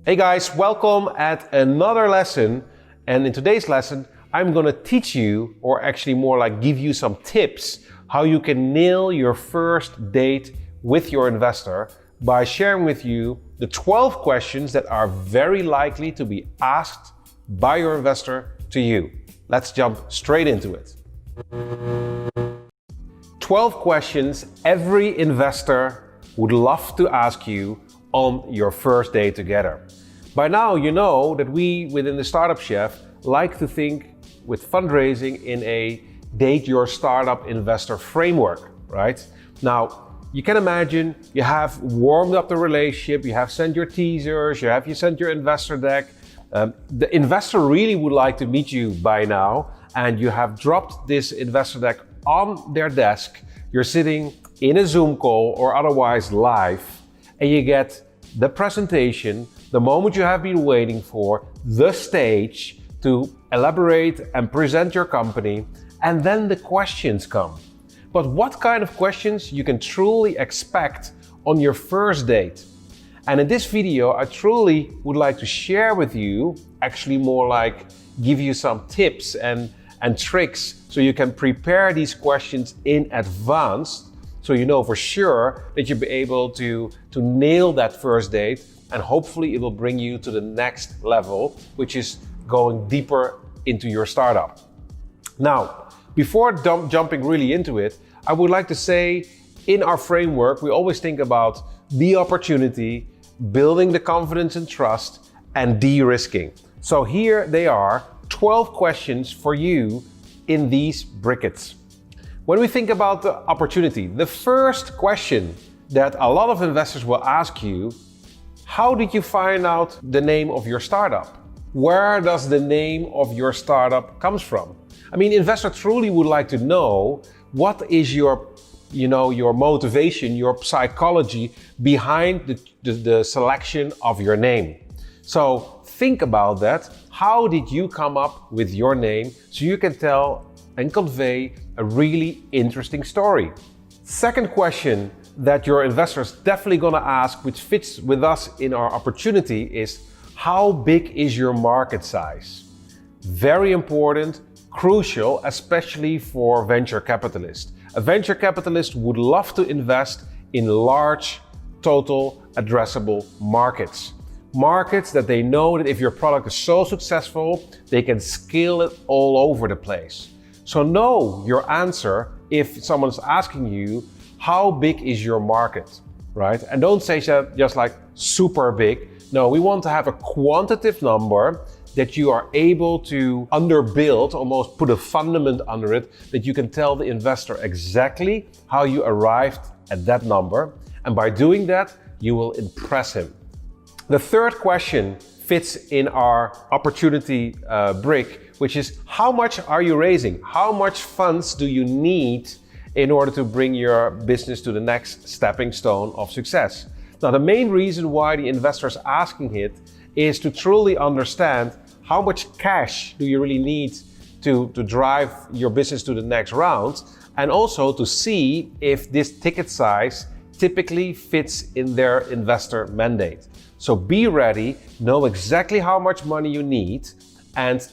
Hey guys, welcome at another lesson. And in today's lesson, I'm gonna teach you, or actually more like give you some tips, how you can nail your first date with your investor by sharing with you the 12 questions that are very likely to be asked by your investor to you. Let's jump straight into it. 12 questions every investor would love to ask you on your first day together. By now, you know that we within the Startup Chef like to think with fundraising in a date your startup investor framework, right? Now, you can imagine you have warmed up the relationship, you have sent your teasers, you sent your investor deck. The investor really would like to meet you by now, and you have dropped this investor deck on their desk. You're sitting in a Zoom call or otherwise live, and you get the presentation, the moment you have been waiting for, the stage to elaborate and present your company, and then the questions come. But what kind of questions you can truly expect on your first date? And in this video, I truly would like to share with you, actually more like give you some tips and tricks so you can prepare these questions in advance, so you know for sure that you'll be able to nail that first date, and hopefully it will bring you to the next level, which is going deeper into your startup. Now, before jumping really into it, I would like to say in our framework, we always think about the opportunity, building the confidence and trust, and de-risking. So here they are, 12 questions for you in these briquettes. When we think about the opportunity, the first question that a lot of investors will ask you: how did you find out the name of your startup? Where does the name of your startup comes from? I mean, investors truly would like to know what is your motivation, your psychology behind the selection of your name. So think about that. How did you come up with your name so you can tell and convey a really interesting story? Second question that your investors definitely gonna ask, which fits with us in our opportunity, is how big is your market size? Very important, crucial, especially for venture capitalists. A venture capitalist would love to invest in large total addressable markets. Markets that they know that if your product is so successful, they can scale it all over the place. So know your answer if someone's asking you, how big is your market, right? And don't say just like super big. No, we want to have a quantitative number that you are able to underbuild, almost put a fundament under it, that you can tell the investor exactly how you arrived at that number. And by doing that, you will impress him. The third question fits in our opportunity brick, which is: how much are you raising? How much funds do you need in order to bring your business to the next stepping stone of success? Now, the main reason why the investor is asking it is to truly understand how much cash do you really need to drive your business to the next round, and also to see if this ticket size typically fits in their investor mandate. So be ready, know exactly how much money you need, and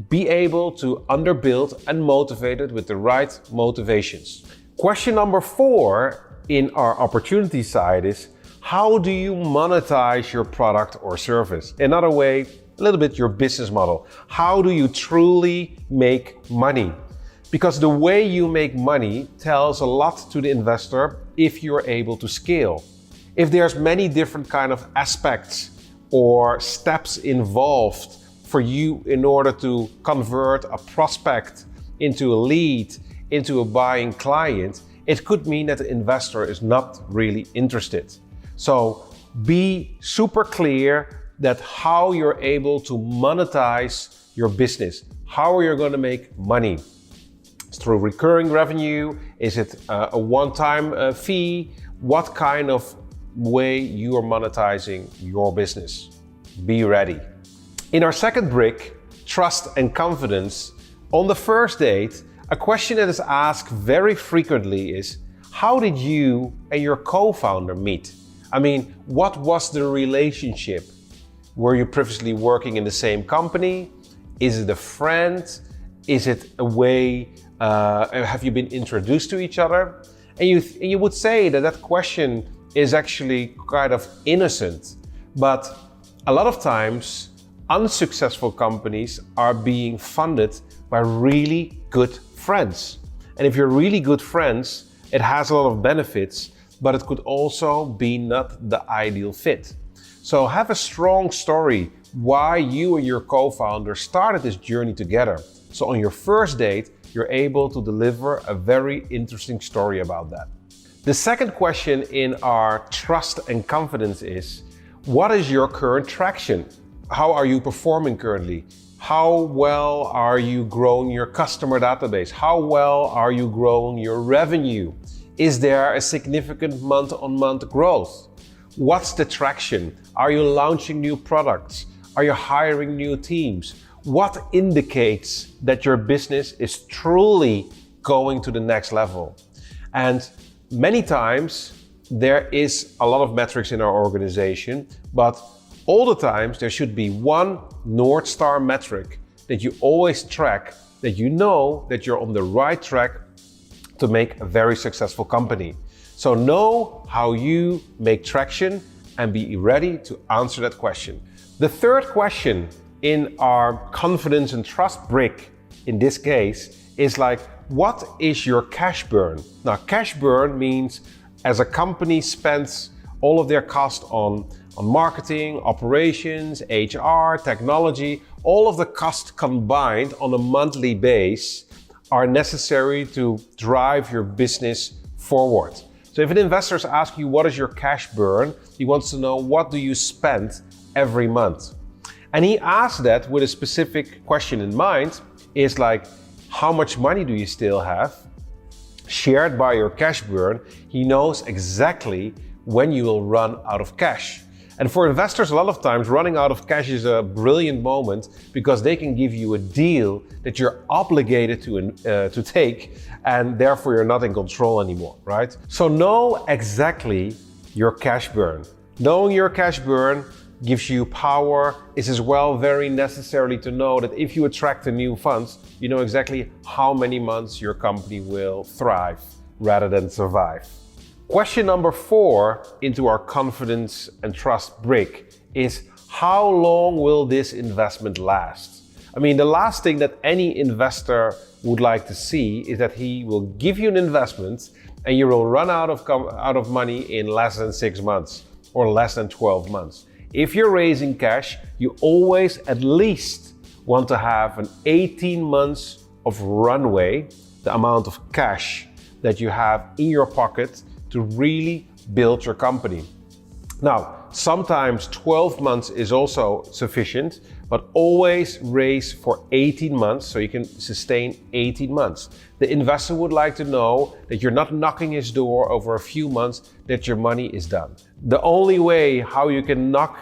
be able to underbuild and motivate it with the right motivations. Question number 4 in our opportunity side is: how do you monetize your product or service? Another way, a little bit your business model. How do you truly make money? Because the way you make money tells a lot to the investor if you're able to scale. If there's many different kind of aspects or steps involved for you in order to convert a prospect into a lead, into a buying client, it could mean that the investor is not really interested. So be super clear that how you're able to monetize your business. How are you going to make money? It's through recurring revenue? Is it a one-time fee? What kind of way you are monetizing your business? Be ready. In our second brick, trust and confidence, on the first date, a question that is asked very frequently is: how did you and your co-founder meet? I mean, what was the relationship? Were you previously working in the same company? Is it a friend? Is it a way, have you been introduced to each other? And you would say that that question is actually kind of innocent, but a lot of times unsuccessful companies are being funded by really good friends. And if you're really good friends, it has a lot of benefits, but it could also be not the ideal fit. So have a strong story why you and your co-founder started this journey together. So on your first date, you're able to deliver a very interesting story about that. The second question in our trust and confidence is, what is your current traction? How are you performing currently? How well are you growing your customer database? How well are you growing your revenue? Is there a significant month-on-month growth? What's the traction? Are you launching new products? Are you hiring new teams? What indicates that your business is truly going to the next level? And many times there is a lot of metrics in our organization, but all the times there should be one North Star metric that you always track, that you know that you're on the right track to make a very successful company. So know how you make traction and be ready to answer that question. The third question in our confidence and trust brick, in this case, is like, what is your cash burn? Now, cash burn means as a company spends all of their cost on marketing, operations, HR, technology, all of the costs combined on a monthly base are necessary to drive your business forward. So if an investor asks you, what is your cash burn? He wants to know, what do you spend every month? And he asks that with a specific question in mind, is like, how much money do you still have? Shared by your cash burn, he knows exactly when you will run out of cash. And for investors, a lot of times running out of cash is a brilliant moment because they can give you a deal that you're obligated to take, and therefore you're not in control anymore, right? So know exactly your cash burn. Knowing your cash burn gives you power. It's as well very necessary to know that if you attract the new funds, you know exactly how many months your company will thrive rather than survive. Question number 4 into our confidence and trust brick is, how long will this investment last? I mean, the last thing that any investor would like to see is that he will give you an investment and you will run out of money in less than 6 months or less than 12 months. If you're raising cash, you always at least want to have an 18 months of runway, the amount of cash that you have in your pocket to really build your company. Now, sometimes 12 months is also sufficient, but always raise for 18 months so you can sustain 18 months. The investor would like to know that you're not knocking his door over a few months, that your money is done. The only way how you can knock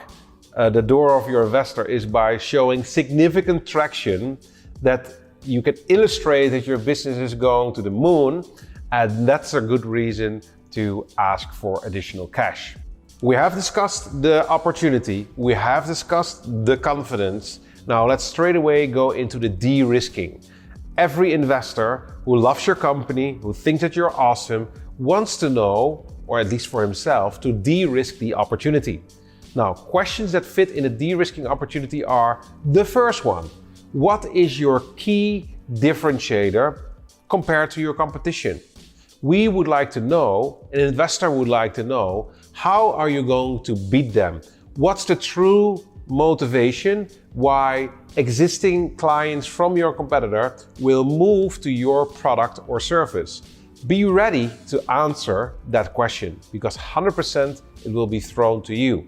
the door of your investor is by showing significant traction, that you can illustrate that your business is going to the moon, and that's a good reason to ask for additional cash. We have discussed the opportunity, we have discussed the confidence. Now let's straight away go into the de-risking. Every investor who loves your company, who thinks that you're awesome, wants to know, or at least for himself, to de-risk the opportunity. Now, questions that fit in a de-risking opportunity are: the first one, what is your key differentiator compared to your competition? We would like to know, an investor would like to know, how are you going to beat them? What's the true motivation why existing clients from your competitor will move to your product or service? Be ready to answer that question, because 100% it will be thrown to you.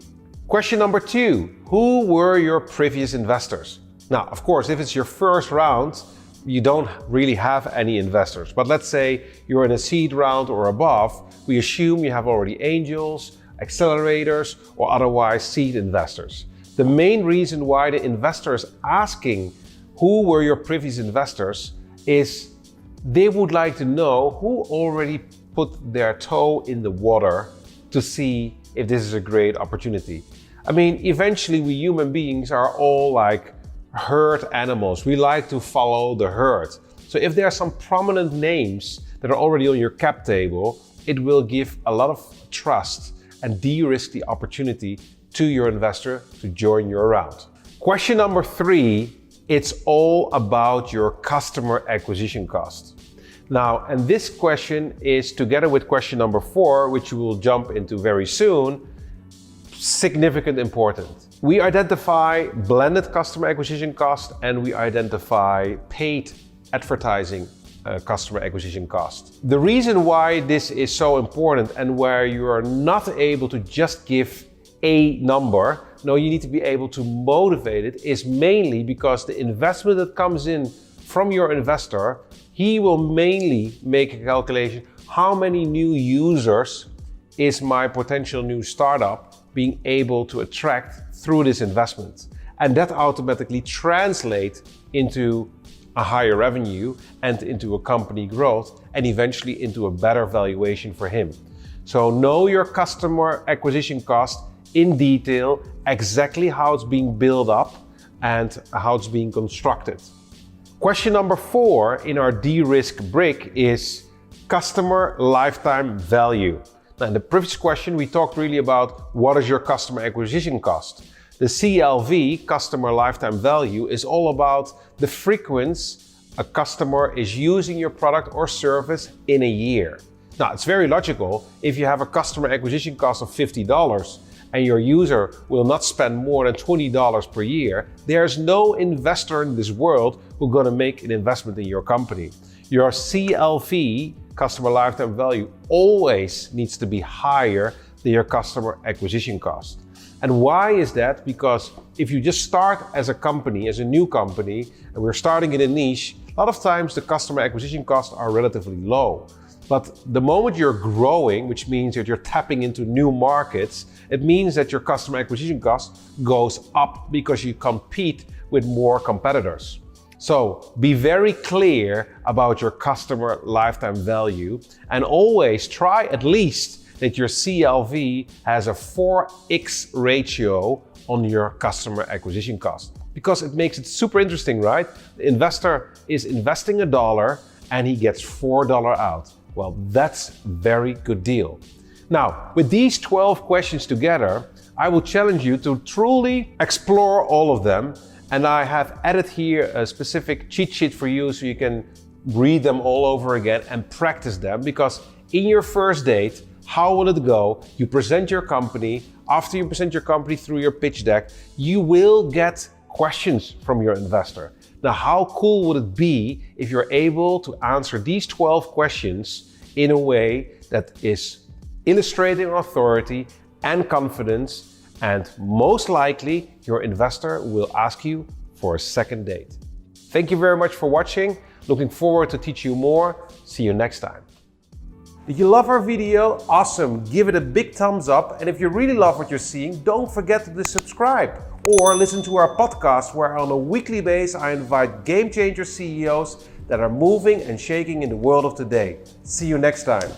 Question number 2, who were your previous investors? Now, of course, if it's your first round, you don't really have any investors. But let's say you're in a seed round or above, we assume you have already angels, accelerators, or otherwise seed investors. The main reason why the investor is asking who were your previous investors is they would like to know who already put their toe in the water to see if this is a great opportunity. I mean, eventually we human beings are all like herd animals. We like to follow the herd. So if there are some prominent names that are already on your cap table, it will give a lot of trust and de-risk the opportunity to your investor to join your round. Question number 3, it's all about your customer acquisition cost. Now, and this question is together with question number 4, which we will jump into very soon, significant important. We identify blended customer acquisition cost and we identify paid advertising customer acquisition cost. The reason why this is so important and where you are not able to just give a number, no, you need to be able to motivate it, is mainly because the investment that comes in from your investor, he will mainly make a calculation, how many new users is my potential new startup being able to attract through this investment? And that automatically translates into a higher revenue and into a company growth and eventually into a better valuation for him. So know your customer acquisition cost in detail, exactly how it's being built up and how it's being constructed. Question number 4 in our de-risk brick is customer lifetime value. Now, in the previous question, we talked really about what is your customer acquisition cost. The CLV, customer lifetime value, is all about the frequency a customer is using your product or service in a year. Now, it's very logical. If you have a customer acquisition cost of $50 and your user will not spend more than $20 per year, there's no investor in this world who's going to make an investment in your company. Your CLV, customer lifetime value, always needs to be higher than your customer acquisition cost. And why is that? Because if you just start as a company, as a new company, and we're starting in a niche, a lot of times the customer acquisition costs are relatively low. But the moment you're growing, which means that you're tapping into new markets, it means that your customer acquisition cost goes up because you compete with more competitors. So be very clear about your customer lifetime value and always try at least that your CLV has a 4x ratio on your customer acquisition cost. Because it makes it super interesting, right? The investor is investing $1 and he gets $4 out. Well, that's a very good deal. Now, with these 12 questions together, I will challenge you to truly explore all of them. And I have added here a specific cheat sheet for you so you can read them all over again and practice them. Because in your first date, how will it go? You present your company. After you present your company through your pitch deck, you will get questions from your investor. Now, how cool would it be if you're able to answer these 12 questions in a way that is illustrating authority and confidence, and most likely your investor will ask you for a second date. Thank you very much for watching. Looking forward to teach you more. See you next time. Did you love our video? Awesome, give it a big thumbs up. And if you really love what you're seeing, don't forget to subscribe or listen to our podcast where on a weekly basis I invite game changer CEOs that are moving and shaking in the world of today. See you next time.